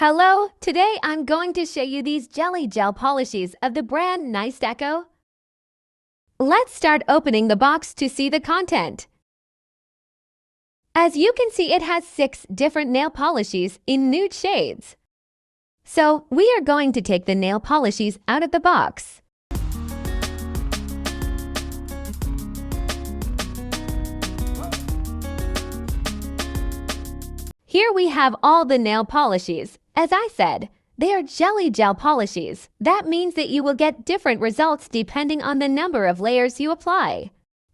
Hello, today I'm going to show you these jelly gel polishes of the brand NICEDECO. Let's start opening the box to see the content. As you can see, it has 6 different nail polishes in nude shades. So we are going to take the nail polishes out of the box. Here we have all the nail polishes. As I said, they are jelly gel polishes. That means that you will get different results depending on the number of layers you apply.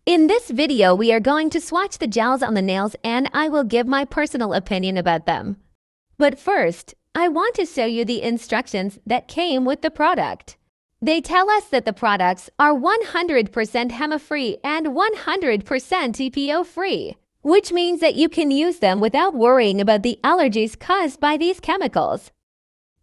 In this video, we are going to swatch the gels on the nails and I will give my personal opinion about them. But first, I want to show you the instructions that came with the product. They tell us that the products are 100% HEMA-free and 100% TPO-free, which means that you can use them without worrying about the allergies caused by these chemicals.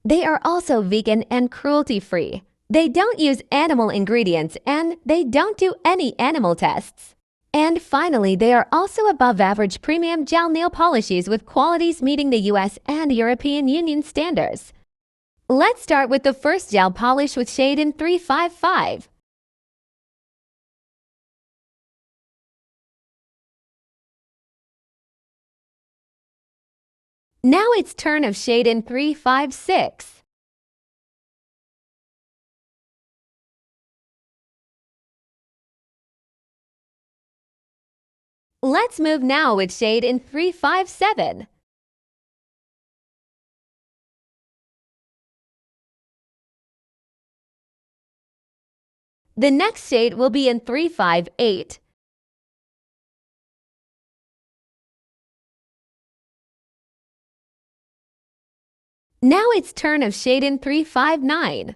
They are also vegan and cruelty-free. They don't use animal ingredients and they don't do any animal tests. And finally, they are also above-average premium gel nail polishes with qualities meeting the US and European Union standards. Let's start with the first gel polish with shade N355. Now it's turn of shade N356. Let's move now with shade N357. The next shade will be N358. Now it's turn of shade N359.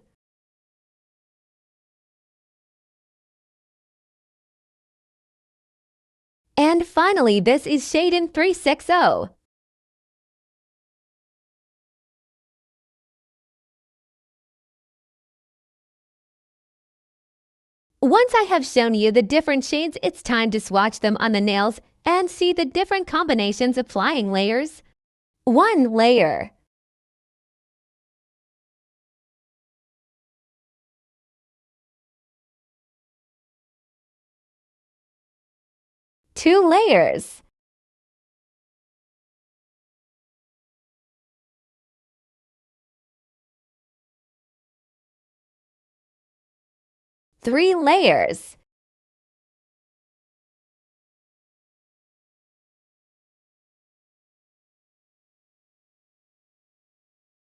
And finally, this is shade N360. Once I have shown you the different shades, it's time to swatch them on the nails and see the different combinations applying layers. 1 layer. 2 layers. 3 layers.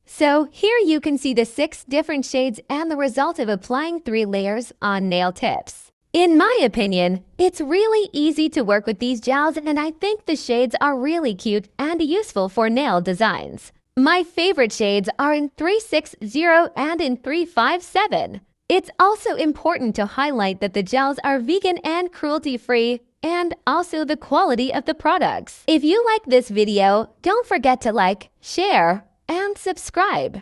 So here you can see the 6 different shades and the result of applying 3 layers on nail tips. In my opinion, it's really easy to work with these gels and I think the shades are really cute and useful for nail designs. My favorite shades are N360 and N357. It's also important to highlight that the gels are vegan and cruelty-free and also the quality of the products. If you like this video, don't forget to like, share, and subscribe.